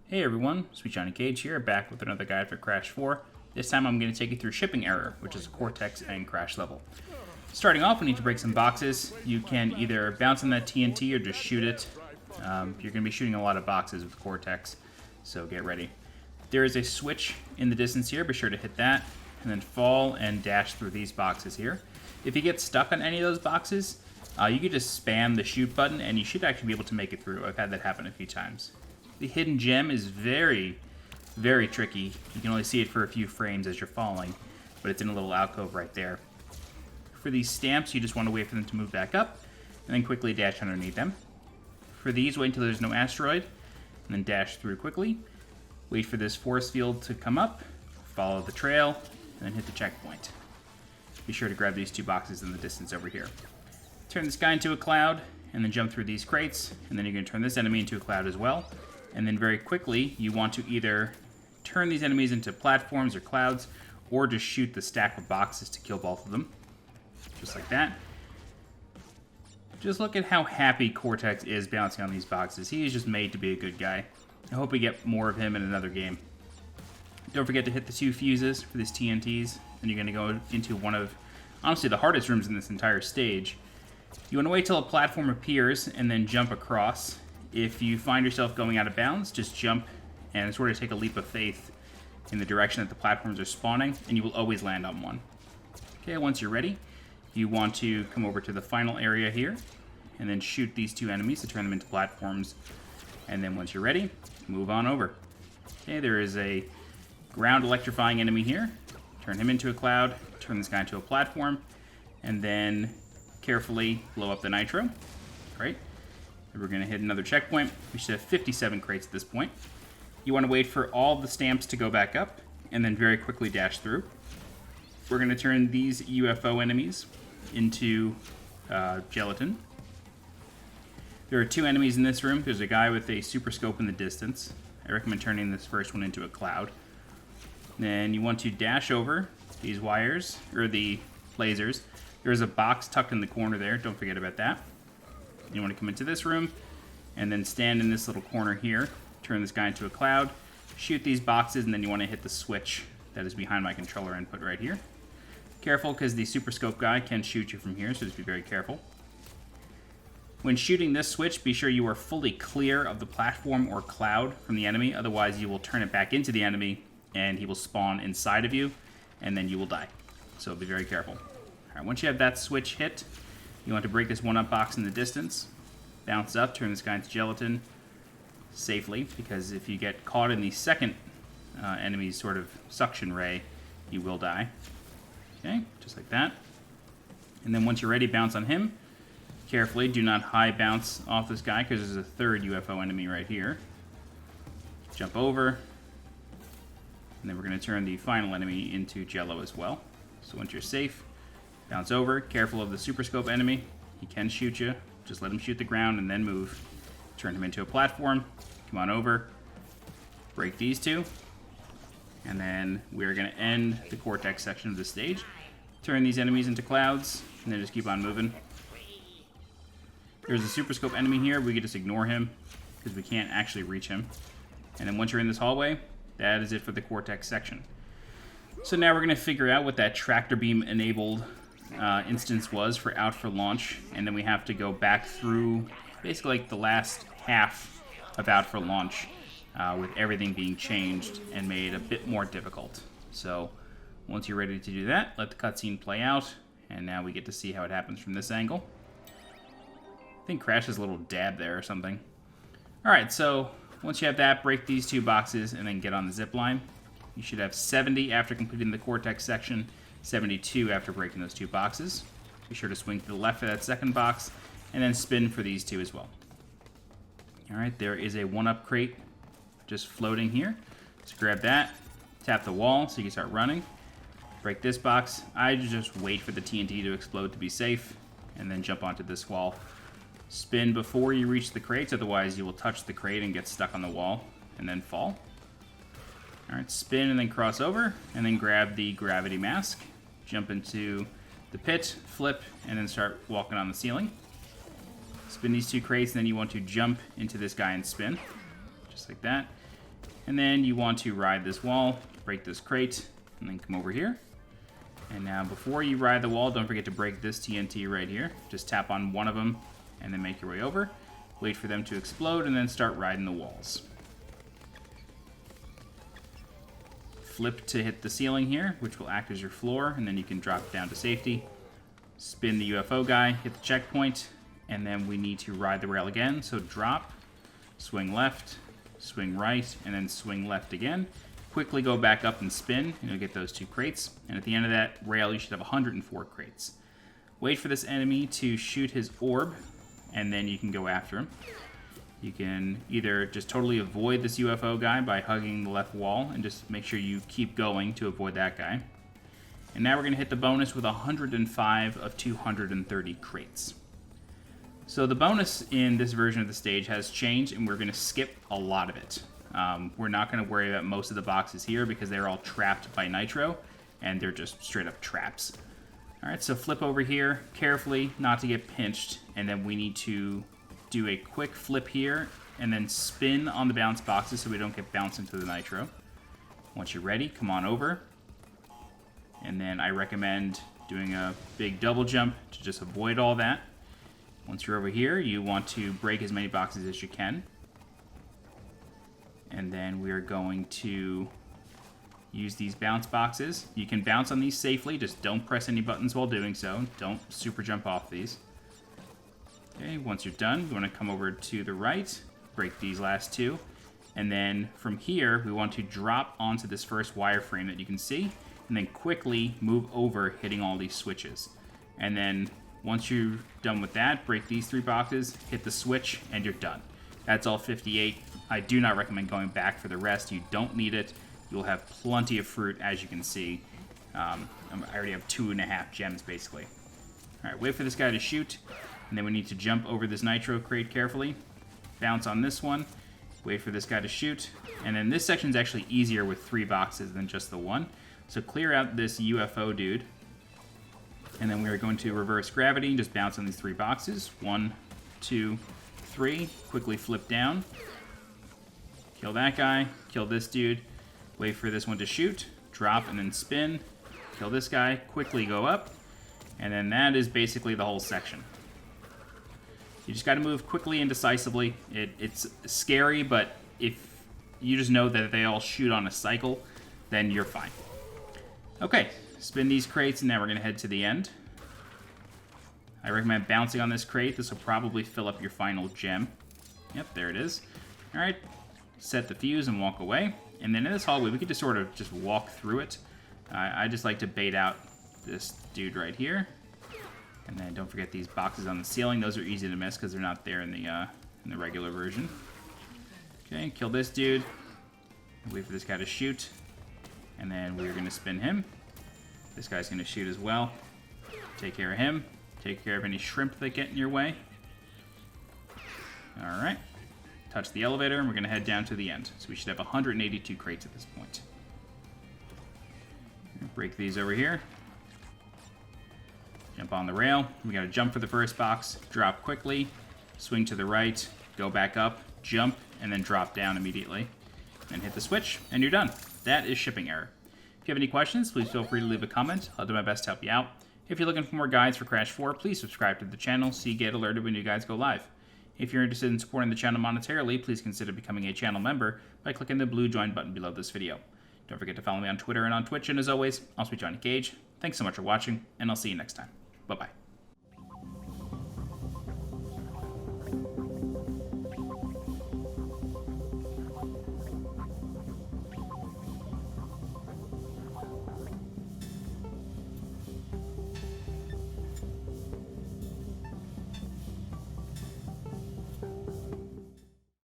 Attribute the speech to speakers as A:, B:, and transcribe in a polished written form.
A: Hey everyone, SweetJohnnyCage here, back with another guide for Crash 4. This time I'm going to take you through Shipping Error, which is a Cortex and Crash level. Starting off, we need to break some boxes. You can either bounce on that TNT or just shoot it. You're going to be shooting a lot of boxes with Cortex, so get ready. There is a switch in the distance here, be sure to hit that, and then fall and dash through these boxes here. If you get stuck on any of those boxes, you can just spam the shoot button and you should actually be able to make it through. I've had that happen a few times. The hidden gem is very, very tricky. You can only see it for a few frames as you're falling, but it's in a little alcove right there. For these stamps, you just want to wait for them to move back up, and then quickly dash underneath them. For these, wait until there's no asteroid, and then dash through quickly. Wait for this force field to come up, follow the trail, and then hit the checkpoint. Be sure to grab these two boxes in the distance over here. Turn this guy into a cloud, and then jump through these crates, and then you're going to turn this enemy into a cloud as well. And then very quickly, you want to either turn these enemies into platforms or clouds, or just shoot the stack of boxes to kill both of them. Just like that. Just look at how happy Cortex is bouncing on these boxes. He is just made to be a good guy. I hope we get more of him in another game. Don't forget to hit the two fuses for these TNTs. Then you're going to go into one of, honestly, the hardest rooms in this entire stage. You want to wait till a platform appears and then jump across. If you find yourself going out of bounds, just jump and sort of take a leap of faith in the direction that the platforms are spawning, and you will always land on one. Okay, once you're ready, you want to come over to the final area here, and then shoot these two enemies to turn them into platforms. And then once you're ready, move on over. Okay, there is a ground electrifying enemy here. Turn him into a cloud, turn this guy into a platform, and then carefully blow up the nitro. Right? We're going to hit another checkpoint. We should have 57 crates at this point. You want to wait for all the stamps to go back up, and then very quickly dash through. We're going to turn these UFO enemies into gelatin. There are two enemies in this room. There's a guy with a super scope in the distance. I recommend turning this first one into a cloud. Then you want to dash over these wires, or the lasers. There's a box tucked in the corner there. Don't forget about that. You want to come into this room, and then stand in this little corner here. Turn this guy into a cloud. Shoot these boxes, and then you want to hit the switch that is behind my controller input right here. Careful, because the Super Scope guy can shoot you from here, so just be very careful. When shooting this switch, be sure you are fully clear of the platform or cloud from the enemy. Otherwise, you will turn it back into the enemy, and he will spawn inside of you, and then you will die. So be very careful. All right, once you have that switch hit, you want to break this one-up box in the distance, bounce up, turn this guy into gelatin safely, because if you get caught in the second enemy's sort of suction ray, you will die. Okay, just like that. And then once you're ready, bounce on him. Carefully, do not high bounce off this guy, because there's a third UFO enemy right here. Jump over. And then we're going to turn the final enemy into jello as well. So once you're safe, bounce over, careful of the Super Scope enemy. He can shoot you. Just let him shoot the ground and then move. Turn him into a platform. Come on over. Break these two. And then we're going to end the Cortex section of the stage. Turn these enemies into clouds, and then just keep on moving. There's a Super Scope enemy here. We can just ignore him, because we can't actually reach him. And then once you're in this hallway, that is it for the Cortex section. So now we're going to figure out what that tractor beam enabled instance was for out for launch, and then we have to go back through basically like the last half of out for launch with everything being changed and made a bit more difficult. So once you're ready to do that, let the cutscene play out, and now we get to see how it happens from this angle. I think Crash has a little dab there or something. Alright, so once you have that, break these two boxes and then get on the zip line. You should have 70 after completing the Cortex section, 72 after breaking those two boxes. Be sure to swing to the left for that second box, and then spin for these two as well. Alright, there is a one-up crate just floating here. So grab that, tap the wall so you can start running. Break this box. I just wait for the TNT to explode to be safe, and then jump onto this wall. Spin before you reach the crates, otherwise you will touch the crate and get stuck on the wall, and then fall. Alright, spin and then cross over, and then grab the gravity mask. Jump into the pit, flip, and then start walking on the ceiling. Spin these two crates, and then you want to jump into this guy and spin. Just like that. And then you want to ride this wall, break this crate, and then come over here. And now before you ride the wall, don't forget to break this TNT right here. Just tap on one of them and then make your way over. Wait for them to explode and then start riding the walls. Flip to hit the ceiling here, which will act as your floor, and then you can drop down to safety. Spin the UFO guy, hit the checkpoint, and then we need to ride the rail again. So drop, swing left, swing right, and then swing left again. Quickly go back up and spin, and you'll get those 2 crates. And at the end of that rail, you should have 104 crates. Wait for this enemy to shoot his orb, and then you can go after him. You can either just totally avoid this UFO guy by hugging the left wall, and just make sure you keep going to avoid that guy. And now we're going to hit the bonus with 105 of 230 crates. So the bonus in this version of the stage has changed, and we're going to skip a lot of it. We're not going to worry about most of the boxes here because they're all trapped by nitro, and they're just straight up traps. Alright, so flip over here carefully, not to get pinched, and then we need to do a quick flip here, and then spin on the bounce boxes so we don't get bounced into the nitro. Once you're ready, come on over. And then I recommend doing a big double jump to just avoid all that. Once you're over here, you want to break as many boxes as you can. And then we're going to use these bounce boxes. You can bounce on these safely, just don't press any buttons while doing so. Don't super jump off these. Okay, once you're done, you want to come over to the right, break these last 2. And then from here, we want to drop onto this first wireframe that you can see, and then quickly move over, hitting all these switches. And then once you're done with that, break these 3 boxes, hit the switch, and you're done. That's all 58. I do not recommend going back for the rest. You don't need it. You'll have plenty of fruit, as you can see. I already have 2.5 gems, basically. All right, wait for this guy to shoot, and then we need to jump over this nitro crate carefully. Bounce on this one. Wait for this guy to shoot. And then this section is actually easier with 3 boxes than just the 1. So clear out this UFO dude. And then we are going to reverse gravity and just bounce on these 3 boxes. 1, 2, 3. Quickly flip down. Kill that guy. Kill this dude. Wait for this one to shoot. Drop and then spin. Kill this guy. Quickly go up. And then that is basically the whole section. You just got to move quickly and decisively. It's scary, but if you just know that they all shoot on a cycle, then you're fine. Okay, spin these crates, and now we're going to head to the end. I recommend bouncing on this crate. This will probably fill up your final gem. Yep, there it is. All right, set the fuse and walk away. And then in this hallway, we could just sort of just walk through it. I just like to bait out this dude right here. And then don't forget these boxes on the ceiling. Those are easy to miss because they're not there in the regular version. Okay, kill this dude. Wait for this guy to shoot. And then we're going to spin him. This guy's going to shoot as well. Take care of him. Take care of any shrimp that get in your way. Alright. Touch the elevator, and we're going to head down to the end. So we should have 182 crates at this point. Break these over here. Jump on the rail. We got to jump for the first box. Drop quickly. Swing to the right. Go back up. Jump, and then drop down immediately. And hit the switch, and you're done. That is shipping error. If you have any questions, please feel free to leave a comment. I'll do my best to help you out. If you're looking for more guides for Crash 4, please subscribe to the channel so you get alerted when new guides go live. If you're interested in supporting the channel monetarily, please consider becoming a channel member by clicking the blue join button below this video. Don't forget to follow me on Twitter and on Twitch, and as always, I'm SweetJohnnyCage. Thanks so much for watching, and I'll see you next time. Bye-bye.